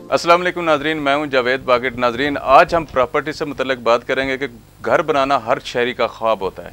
अस्सलाम वालेकुम नाजरीन, मैं हूं जावेद बागिट। नाजरीन, आज हम प्रॉपर्टी से मुतल्लिक बात करेंगे कि घर बनाना हर शहरी का ख्वाब होता है।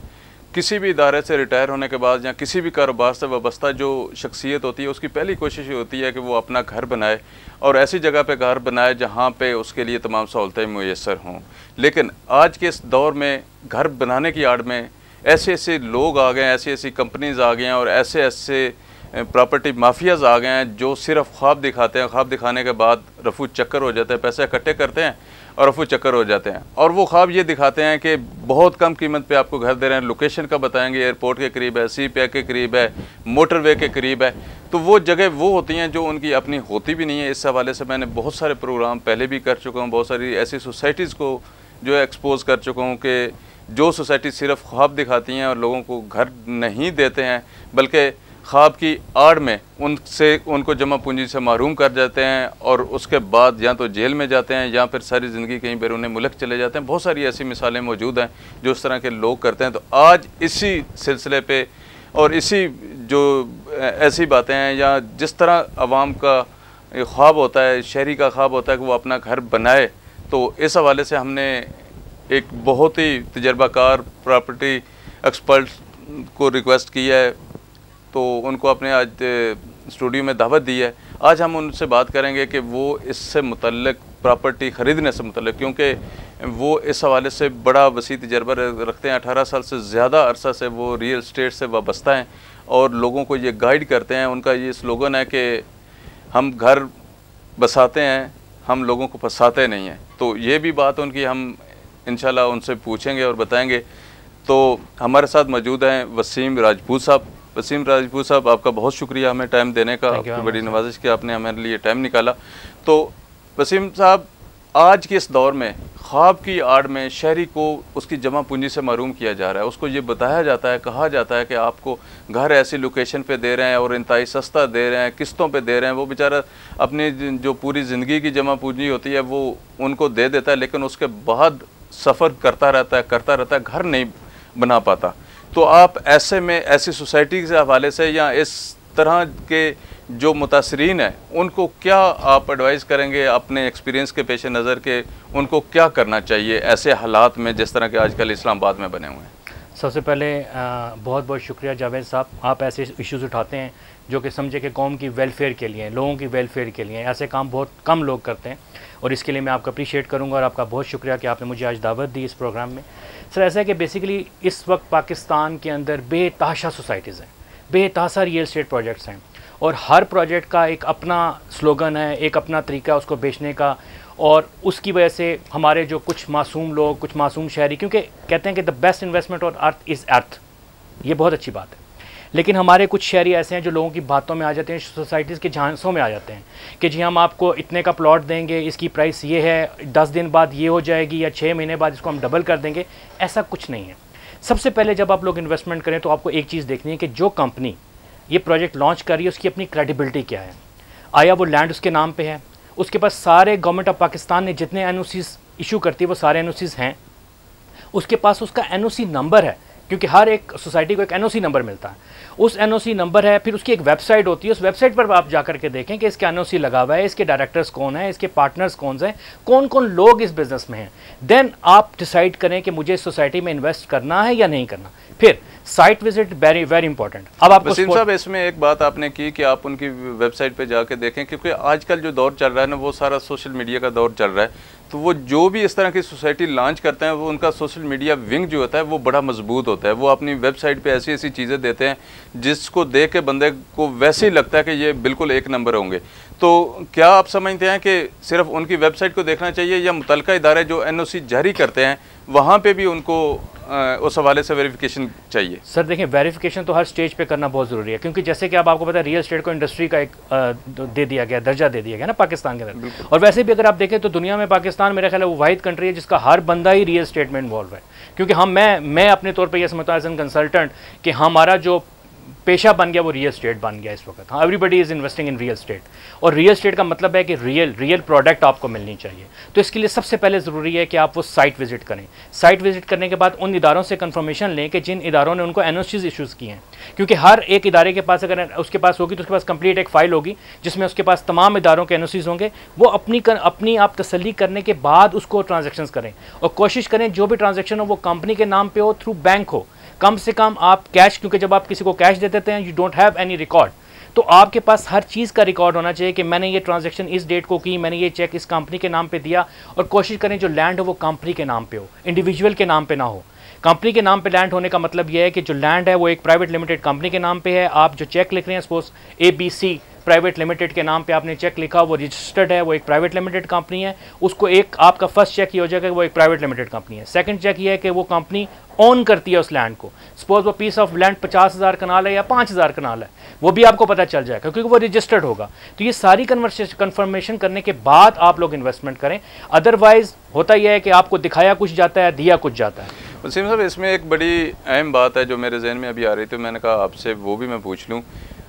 किसी भी इदारे से रिटायर होने के बाद या किसी भी कारोबार से वाबस्ता जो शख्सियत होती है, उसकी पहली कोशिश होती है कि वो अपना घर बनाए और ऐसी जगह पे घर बनाए जहाँ पे उसके लिए तमाम सहूलतें मुयस्सर हों। लेकिन आज के इस दौर में घर बनाने की आड़ में ऐसे ऐसे लोग आ गए हैं, ऐसी ऐसी कंपनीज़ आ गई हैं और ऐसे ऐसे प्रॉपर्टी माफियाज़ आ गए हैं जो सिर्फ ख्वाब दिखाते हैं। ख्वाब दिखाने के बाद रफू चक्कर हो जाते हैं, पैसे इकट्ठे करते हैं और रफू चक्कर हो जाते हैं। और वो ख्वाब ये दिखाते हैं कि बहुत कम कीमत पे आपको घर दे रहे हैं, लोकेशन का बताएंगे, एयरपोर्ट के करीब है, सी पैक के करीब है, मोटरवे के करीब है। तो वो जगह वो होती हैं जो उनकी अपनी होती भी नहीं है। इस हवाले से मैंने बहुत सारे प्रोग्राम पहले भी कर चुका हूँ, बहुत सारी ऐसी सोसाइटीज़ को जो है एक्सपोज़ कर चुका हूँ कि जो सोसाइटी सिर्फ ख्वाब दिखाती हैं और लोगों को घर नहीं देते हैं, बल्कि ख्वाब की आड़ में उनको जमा पूंजी से महरूम कर जाते हैं और उसके बाद या तो जेल में जाते हैं या फिर सारी ज़िंदगी कहीं बैरून मुल्क चले जाते हैं। बहुत सारी ऐसी मिसालें मौजूद हैं जो इस तरह के लोग करते हैं। तो आज इसी सिलसिले पे और इसी जो ऐसी बातें हैं या जिस तरह आवाम का ख्वाब होता है, शहरी का ख्वाब होता है कि वो अपना घर बनाए, तो इस हवाले से हमने एक बहुत ही तजर्बाकार प्रॉपर्टी एक्सपर्ट को रिक्वेस्ट की है, तो उनको अपने आज स्टूडियो में दावत दी है। आज हम उनसे बात करेंगे कि वो इससे मुतल्लिक प्रॉपर्टी ख़रीदने से मुतल्लिक, क्योंकि वो इस हवाले से बड़ा वसी तजर्बा रखते हैं। 18 साल से ज़्यादा अरसा से वो रियल इस्टेट से वाबस्ता हैं और लोगों को ये गाइड करते हैं। उनका ये स्लोगन है कि हम घर बसाते हैं, हम लोगों को फंसाते नहीं हैं। तो ये भी बात उनकी हम इंशाल्लाह उनसे पूछेंगे और बताएंगे। तो हमारे साथ मौजूद हैं वसीम राजपूत साहब। वसीम राजपूत साहब, आपका बहुत शुक्रिया हमें टाइम देने का, आपकी बड़ी नवाजिश कि आपने हमारे लिए टाइम निकाला। तो वसीम साहब, आज के इस दौर में ख्वाब की आड़ में शहरी को उसकी जमा पूंजी से महरूम किया जा रहा है। उसको ये बताया जाता है, कहा जाता है कि आपको घर ऐसी लोकेशन पे दे रहे हैं और इंतहाई सस्ता दे रहे हैं, किस्तों पे दे रहे हैं। वो बेचारा अपनी जो पूरी ज़िंदगी की जमा पूंजी होती है वो उनको दे देता है, लेकिन उसके बाद सफ़र करता रहता है, घर नहीं बना पाता। तो आप ऐसे में ऐसी सोसाइटी के हवाले से या इस तरह के जो मुतासरीन हैं उनको क्या आप एडवाइस करेंगे अपने एक्सपीरियंस के पेश नज़र के, उनको क्या करना चाहिए ऐसे हालात में जिस तरह के आजकल इस्लामाबाद में बने हुए हैं? सबसे पहले बहुत बहुत शुक्रिया जावेद साहब, आप ऐसे इश्यूज़ उठाते हैं जो कि समझे कि कौम की वेलफेयर के लिए, लोगों की वेलफेयर के लिए। ऐसे काम बहुत कम लोग करते हैं और इसके लिए मैं आपका अप्रिशिएट करूंगा और आपका बहुत शुक्रिया कि आपने मुझे आज दावत दी इस प्रोग्राम में। सर, ऐसा है कि बेसिकली इस वक्त पाकिस्तान के अंदर बेतहाशा सोसाइटीज़ हैं, बेतहाशा रियल इस्टेट प्रोजेक्ट्स हैं और हर प्रोजेक्ट का एक अपना स्लोगन है, एक अपना तरीका उसको बेचने का। और उसकी वजह से हमारे जो कुछ मासूम लोग, कुछ मासूम शहरी, क्योंकि कहते हैं कि the best investment on earth is earth, ये बहुत अच्छी बात है, लेकिन हमारे कुछ शहरी ऐसे हैं जो लोगों की बातों में आ जाते हैं, सोसाइटीज़ के झांसों में आ जाते हैं कि जी हम आपको इतने का प्लॉट देंगे, इसकी प्राइस ये है, 10 दिन बाद ये हो जाएगी या 6 महीने बाद इसको हम डबल कर देंगे। ऐसा कुछ नहीं है। सबसे पहले जब आप लोग इन्वेस्टमेंट करें तो आपको एक चीज़ देखनी है कि जो कंपनी ये प्रोजेक्ट लॉन्च कर रही है उसकी अपनी क्रेडिबिलिटी क्या है। आया वो लैंड उसके नाम पे है, उसके पास सारे गवर्नमेंट ऑफ पाकिस्तान ने जितने एनओसीज़ इशू करती है वो सारे एनओसीज़ हैं, उसके पास उसका एनओसी नंबर है, क्योंकि हर एक सोसाइटी को एक एनओसी नंबर मिलता है, उस एनओसी नंबर है। फिर उसकी एक वेबसाइट होती है, उस वेबसाइट पर आप जाकर के देखें कि इसका एनओसी लगा हुआ है, इसके डायरेक्टर्स कौन है, इसके पार्टनर्स कौन से हैं, कौन कौन लोग इस बिज़नेस में हैं। देन आप डिसाइड करें कि मुझे इस सोसाइटी में इन्वेस्ट करना है या नहीं करना। फिर site visit very very important. अब आप वसीम साहब, इसमें एक बात आपने की कि आप उनकी वेबसाइट पे जाके देखें, क्योंकि आजकल जो दौर चल रहा है ना वो सारा सोशल मीडिया का दौर चल रहा है। तो वो जो भी इस तरह की सोसाइटी लॉन्च करते हैं वो उनका सोशल मीडिया विंग जो होता है वो बड़ा मजबूत होता है। वो अपनी वेबसाइट पे ऐसी ऐसी चीज़ें देते हैं जिसको देख के बंदे को वैसे ही लगता है कि ये बिल्कुल एक नंबर होंगे। तो क्या आप समझते हैं कि सिर्फ उनकी वेबसाइट को देखना चाहिए या मुतल्लिका इदारे जो एनओसी जारी करते हैं वहाँ पे भी उनको उस हवाले से वेरिफिकेशन चाहिए? सर देखिए, वेरिफिकेशन तो हर स्टेज पे करना बहुत ज़रूरी है, क्योंकि जैसे कि अब आपको पता है रियल एस्टेट को इंडस्ट्री का एक दे दिया गया, दर्जा दे दिया गया ना पाकिस्तान के अंदर। और वैसे भी अगर आप देखें तो दुनिया में पाकिस्तान मेरा ख्याल है वो वाहिद कंट्री है जिसका हर बंदा ही रियल एस्टेट में इन्वॉल्व है। क्योंकि मैं अपने तौर पर यह समझता हूँ एज एन कंसल्टेंट कि हमारा जो पेशा बन गया वो रियल स्टेट बन गया इस वक्त। हाँ, everybody is investing in real estate, और रियल स्टेट का मतलब है कि रियल प्रोडक्ट आपको मिलनी चाहिए। तो इसके लिए सबसे पहले ज़रूरी है कि आप वो साइट विजिट करें। साइट विजिट करने के बाद उन इदारों से कंफर्मेशन लें कि जिन इदारों ने उनको एनओसीज इशूज़ किए हैं, क्योंकि हर एक इदारे के पास अगर उसके पास होगी तो उसके पास कंप्लीट एक फ़ाइल होगी जिसमें उसके पास तमाम इदारों के एनओसीज होंगे। वो अपनी आप तसल्ली करने के बाद उसको ट्रांजेक्शन्स करें, और कोशिश करें जो भी ट्रांजेक्शन हो वो कंपनी के नाम पे हो, थ्रू बैंक हो। कम से कम आप कैश, क्योंकि जब आप किसी को कैश दे देते हैं you don't have any record, तो आपके पास हर चीज़ का रिकॉर्ड होना चाहिए कि मैंने ये ट्रांजैक्शन इस डेट को की, मैंने ये चेक इस कंपनी के नाम पे दिया। और कोशिश करें जो लैंड हो वो कंपनी के नाम पे हो, इंडिविजुअल के नाम पे ना हो। कंपनी के नाम पे लैंड होने का मतलब यह है कि जो लैंड है वो एक प्राइवेट लिमिटेड कंपनी के नाम पे है। आप जो चेक लिख रहे हैं, सपोज ABC प्राइवेट लिमिटेड के नाम पे आपने चेक लिखा, वो रजिस्टर्ड है, वो एक प्राइवेट लिमिटेड कंपनी है। उसको एक आपका फर्स्ट चेक ये हो जाएगा कि वो एक प्राइवेट लिमिटेड कंपनी है। सेकंड चेक ये है कि वो कंपनी ओन करती है उस लैंड को। सपोज वो पीस ऑफ लैंड 50,000 कनाल है या 5,000 कनाल है, वो भी आपको पता चल जाएगा क्योंकि वो रजिस्टर्ड होगा। तो ये सारी कन्फर्मेशन करने के बाद आप लोग इन्वेस्टमेंट करें। अदरवाइज होता यह है कि आपको दिखाया कुछ जाता है, दिया कुछ जाता है। वसीम साहब, इसमें एक बड़ी अहम बात है जो मेरे जहन में अभी आ रही थी, मैंने कहा आपसे वो भी मैं पूछ लूँ।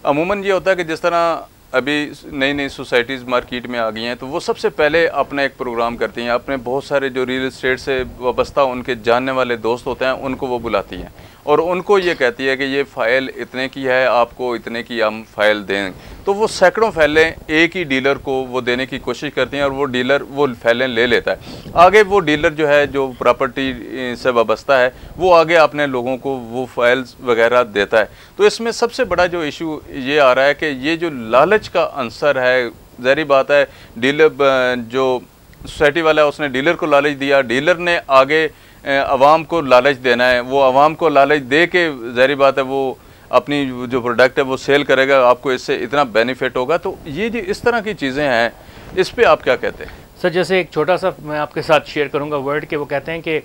अमूमन ये होता है कि जिस तरह अभी नई नई सोसाइटीज़ मार्केट में आ गई हैं, तो वो सबसे पहले अपना एक प्रोग्राम करती हैं, अपने बहुत सारे जो रियल एस्टेट से वाबस्ता उनके जानने वाले दोस्त होते हैं उनको वो बुलाती हैं और उनको ये कहती है कि ये फ़ाइल इतने की है, आपको इतने की हम फ़ाइल दें। तो वो सैकड़ों फाइलें एक ही डीलर को वो देने की कोशिश करती हैं और वो डीलर वो फाइलें ले लेता है। आगे वो डीलर जो है, जो प्रॉपर्टी से वाबस्ता है, वो आगे अपने लोगों को वो फाइल्स वगैरह देता है। तो इसमें सबसे बड़ा जो इशू ये आ रहा है कि ये जो लालच का अंसर है, ज़ाहिर बात है डीलर जो सोसाइटी वाला है उसने डीलर को लालच दिया, डीलर ने आगे आवाम को लालच देना है, वो आवाम को लालच दे के ज़ाहिर बात है वो अपनी जो प्रोडक्ट है वो सेल करेगा, आपको इससे इतना बेनिफिट होगा। तो ये जो इस तरह की चीज़ें हैं, इस पे आप क्या कहते हैं? सर, जैसे एक छोटा सा मैं आपके साथ शेयर करूंगा वर्ड के, वो कहते हैं कि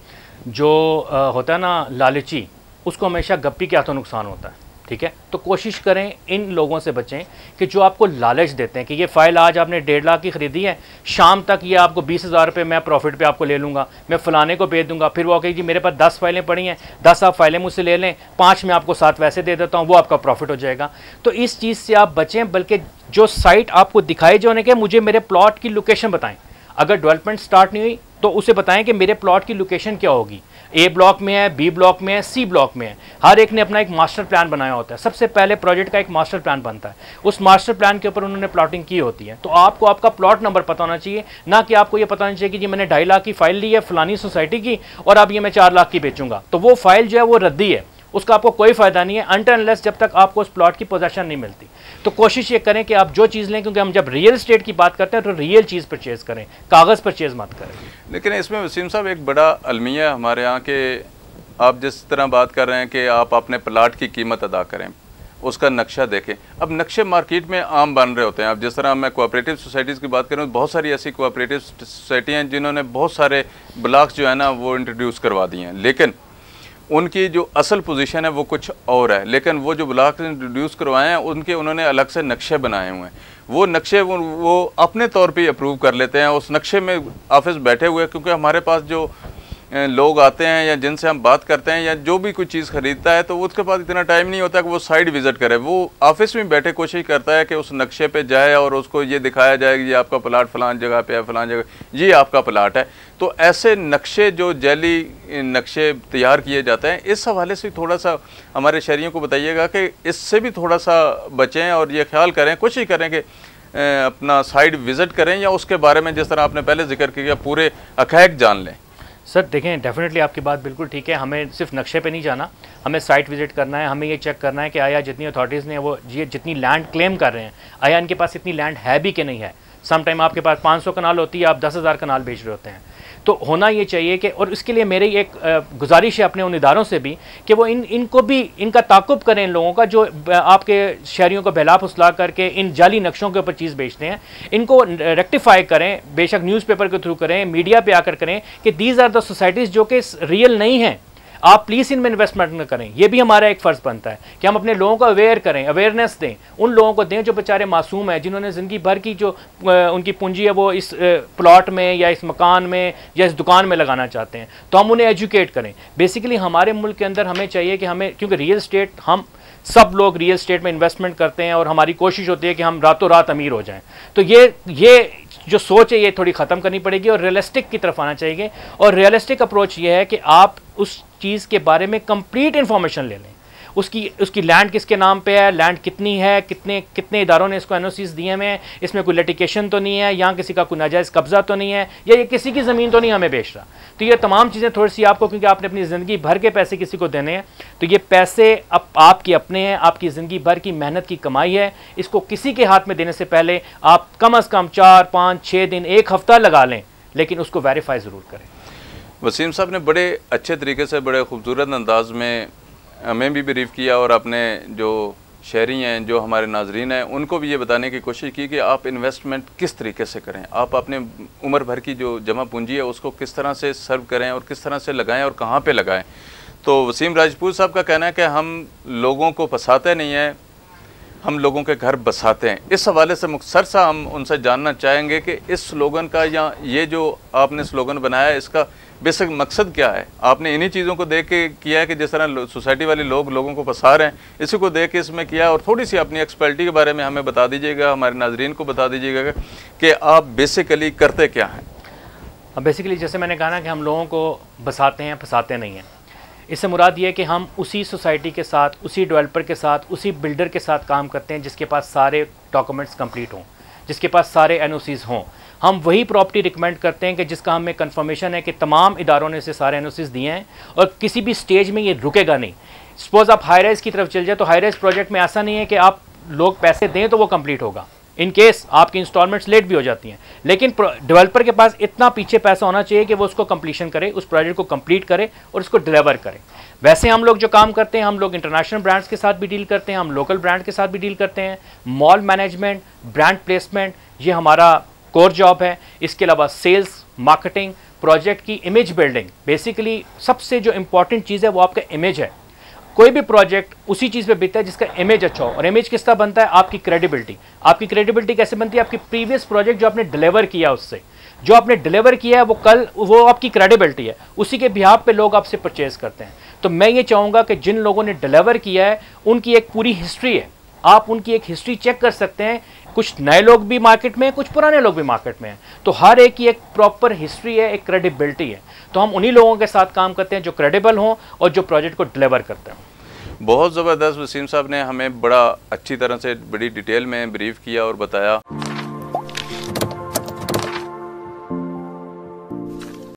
जो होता है ना लालची, उसको हमेशा गप्पी के हाथों नुकसान होता है। ठीक है, तो कोशिश करें इन लोगों से बचें कि जो आपको लालच देते हैं कि ये फ़ाइल आज आपने 1.5 लाख की ख़रीदी है, शाम तक ये आपको 20,000 रुपये मैं प्रॉफिट पे आपको ले लूँगा, मैं फ़लाने को भेज दूँगा। फिर वो कहेगी जी मेरे पास 10 फाइलें पड़ी हैं, 10 आप फाइलें मुझसे ले लें, 5 मैं आपको 7 वैसे दे देता हूँ, वो आपका प्रॉफिट हो जाएगा। तो इस चीज़ से आप बचें, बल्कि जो साइट आपको दिखाई जाने के, मुझे मेरे प्लॉट की लोकेशन बताएँ। अगर डेवलपमेंट स्टार्ट नहीं हुई तो उसे बताएं कि मेरे प्लॉट की लोकेशन क्या होगी, A ब्लॉक में है, B ब्लॉक में है, C ब्लॉक में है। हर एक ने अपना एक मास्टर प्लान बनाया होता है। सबसे पहले प्रोजेक्ट का एक मास्टर प्लान बनता है, उस मास्टर प्लान के ऊपर उन्होंने प्लॉटिंग की होती है। तो आपको आपका प्लॉट नंबर पता होना चाहिए, ना कि आपको ये पता होना चाहिए कि जी मैंने 2.5 लाख की फाइल ली है फलानी सोसाइटी की और अब ये मैं 4 लाख की बेचूंगा। तो वो फाइल जो है वो रद्दी है, उसका आपको कोई फ़ायदा नहीं है अनटिल अनलेस जब तक आपको उस प्लॉट की पोजीशन नहीं मिलती। तो कोशिश ये करें कि आप जो चीज़ लें, क्योंकि हम जब रियल एस्टेट की बात करते हैं तो रियल चीज़ परचेज़ करें, कागज़ परचेज़ मत करें। लेकिन इसमें वसीम साहब एक बड़ा अलमिया हमारे यहाँ के, आप जिस तरह बात कर रहे हैं कि आप अपने प्लाट की कीमत अदा करें, उसका नक्शा देखें। अब नक्शे मार्केट में आम बन रहे होते हैं। अब जिस तरह मैं कोऑपरेटिव सोसाइटीज़ की बात करूँ, बहुत सारी ऐसी कोऑपरेटिव सोसाइटी हैं जिन्होंने बहुत सारे ब्लॉक्स जो है ना वो इंट्रोड्यूस करवा दिए हैं, लेकिन उनकी जो असल पोजीशन है वो कुछ और है। लेकिन वो जो ब्लॉक इंट्रोड्यूस करवाए हैं उनके उन्होंने अलग से नक्शे बनाए हुए हैं। वो नक्शे वो अपने तौर पे अप्रूव कर लेते हैं, उस नक्शे में ऑफिस बैठे हुए, क्योंकि हमारे पास जो लोग आते हैं या जिनसे हम बात करते हैं या जो भी कोई चीज़ ख़रीदता है, तो उसके पास इतना टाइम नहीं होता कि वो साइट विज़िट करे। वो ऑफिस में बैठे कोशिश करता है कि उस नक्शे पे जाए और उसको ये दिखाया जाए कि ये आपका प्लाट फ़लान जगह पे है, फ़लान जगह ये आपका प्लाट है। तो ऐसे नक्शे, जो जैली नक्शे तैयार किए जाते हैं, इस हवाले से थोड़ा सा हमारे शहरियों को बताइएगा कि इससे भी थोड़ा सा बचें और ये ख्याल करें, कोशिश करें कि अपना साइट विज़िट करें या उसके बारे में जिस तरह आपने पहले जिक्र किया पूरे हक़ाइक़ जान लें। सर देखें, डेफिनेटली आपकी बात बिल्कुल ठीक है। हमें सिर्फ नक्शे पे नहीं जाना, हमें साइट विजिट करना है। हमें ये चेक करना है कि आया जितनी अथॉरिटीज़ ने वो ये जितनी लैंड क्लेम कर रहे हैं, आया इनके पास इतनी लैंड है भी कि नहीं है। सम टाइम आपके पास 500 कनाल होती है, आप 10,000 कनाल बेच रहे होते हैं। तो होना ये चाहिए कि, और इसके लिए मेरी एक गुजारिश है अपने उन इदारों से भी कि वो इनको भी इनका ताक़ुब करें, इन लोगों का जो आपके शहरियों को बहला फुसला करके इन जाली नक्शों के ऊपर चीज़ बेचते हैं, इनको रेक्टिफाई करें। बेशक न्यूज़पेपर के थ्रू करें, मीडिया पे आकर करें कि दीज आर द सोसाइटीज़ जो कि रियल नहीं हैं, आप प्लीज़ इनमें इन्वेस्टमेंट न करें। ये भी हमारा एक फ़र्ज़ बनता है कि हम अपने लोगों को अवेयर करें, अवेयरनेस दें, उन लोगों को दें जो बेचारे मासूम हैं, जिन्होंने ज़िंदगी भर की जो उनकी पूंजी है वो इस प्लॉट में या इस मकान में या इस दुकान में लगाना चाहते हैं। तो हम उन्हें एजुकेट करें। बेसिकली हमारे मुल्क के अंदर हमें चाहिए कि हमें, क्योंकि रियल स्टेट हम सब लोग रियल एस्टेट में इन्वेस्टमेंट करते हैं और हमारी कोशिश होती है कि हम रातों रात अमीर हो जाएं। तो ये जो सोच है ये थोड़ी ख़त्म करनी पड़ेगी और रियलिस्टिक की तरफ आना चाहिए। और रियलिस्टिक अप्रोच ये है कि आप उस चीज़ के बारे में कंप्लीट इन्फॉर्मेशन ले लें। उसकी लैंड किसके नाम पे है, लैंड कितनी है, कितने इदारों ने इसको एनओसीज दिए हुए हैं, इसमें कोई लिटिगेशन तो नहीं है, यहाँ किसी का कोई नाजायज़ कब्जा तो नहीं है, या ये किसी की ज़मीन तो नहीं हमें बेच रहा। तो ये तमाम चीज़ें थोड़ी सी आपको, क्योंकि आपने अपनी ज़िंदगी भर के पैसे किसी को देने हैं, तो ये पैसे अब आपके अपने हैं, आपकी ज़िंदगी भर की मेहनत की कमाई है। इसको किसी के हाथ में देने से पहले आप कम से कम 4, 5, 6 दिन, 1 हफ्ता लगा लें, लेकिन उसको वेरीफाई ज़रूर करें। वसीम साहब ने बड़े अच्छे तरीके से, बड़े खूबसूरत अंदाज में हमें भी ब्रीफ किया और अपने जो शहरी हैं, जो हमारे नाजरीन हैं, उनको भी ये बताने की कोशिश की कि आप इन्वेस्टमेंट किस तरीके से करें, आप अपने उम्र भर की जो जमा पूंजी है उसको किस तरह से सर्व करें और किस तरह से लगाएं और कहाँ पे लगाएं। तो वसीम राजपूत साहब का कहना है कि हम लोगों को फंसाते नहीं हैं, हम लोगों के घर बसाते हैं। इस हवाले से मुख्तसर सा हम उनसे जानना चाहेंगे कि इस स्लोगन का, या ये जो आपने स्लोगन बनाया है, इसका बेसिक मकसद क्या है। आपने इन्हीं चीज़ों को देख के किया है कि जिस तरह सोसाइटी वाले लोगों को फंसा रहे हैं, इसी को देख के इसमें किया है। और थोड़ी सी अपनी एक्सपर्टी के बारे में हमें बता दीजिएगा, हमारे नाजरीन को बता दीजिएगा कि आप बेसिकली करते क्या हैं। अब बेसिकली जैसे मैंने कहा ना कि हम लोगों को बसाते हैं, फंसाते नहीं हैं। इससे मुराद ये है कि हम उसी सोसाइटी के साथ, उसी डेवलपर के साथ, उसी बिल्डर के साथ काम करते हैं जिसके पास सारे डॉक्यूमेंट्स कंप्लीट हों, जिसके पास सारे एनओसीज हों। हम वही प्रॉपर्टी रिकमेंड करते हैं कि जिसका हमें कंफर्मेशन है कि तमाम इदारों ने से सारे एनओसीज दिए हैं और किसी भी स्टेज में ये रुकेगा नहीं। सपोज आप हाई राइज की तरफ चल जाए तो हाई राइज प्रोजेक्ट में ऐसा नहीं है कि आप लोग पैसे दें तो वो कंप्लीट होगा। इन केस आपकी इंस्टॉलमेंट्स लेट भी हो जाती हैं, लेकिन डेवलपर के पास इतना पीछे पैसा होना चाहिए कि वो उसको कंप्लीशन करे, उस प्रोजेक्ट को कंप्लीट करे और उसको डिलीवर करे। वैसे हम लोग जो काम करते हैं, हम लोग इंटरनेशनल ब्रांड्स के साथ भी डील करते हैं, हम लोकल ब्रांड के साथ भी डील करते हैं। मॉल मैनेजमेंट, ब्रांड प्लेसमेंट, ये हमारा कोर जॉब है। इसके अलावा सेल्स, मार्केटिंग, प्रोजेक्ट की इमेज बिल्डिंग। बेसिकली सबसे जो इंपॉर्टेंट चीज़ है वो आपका इमेज है। कोई भी प्रोजेक्ट उसी चीज़ पे बिकता है जिसका इमेज अच्छा हो। और इमेज किस तरह बनता है? आपकी क्रेडिबिलिटी। आपकी क्रेडिबिलिटी कैसे बनती है? आपकी प्रीवियस प्रोजेक्ट जो आपने डिलीवर किया, उससे जो आपने डिलीवर किया है वो आपकी क्रेडिबिलिटी है, उसी के बिहाफ पे लोग आपसे परचेज करते हैं। तो मैं ये चाहूँगा कि जिन लोगों ने डिलीवर किया है उनकी एक पूरी हिस्ट्री है, आप उनकी एक हिस्ट्री चेक कर सकते हैं। कुछ नए लोग भी मार्केट में हैं, कुछ पुराने लोग भी मार्केट में हैं, तो हर एक की एक प्रॉपर हिस्ट्री है, एक क्रेडिबिलिटी है। तो हम उन्हीं लोगों के साथ काम करते हैं जो क्रेडिबल हों और जो प्रोजेक्ट को डिलीवर करते हैं। बहुत ज़बरदस्त वसीम साहब ने हमें बड़ा अच्छी तरह से, बड़ी डिटेल में ब्रीफ किया और बताया।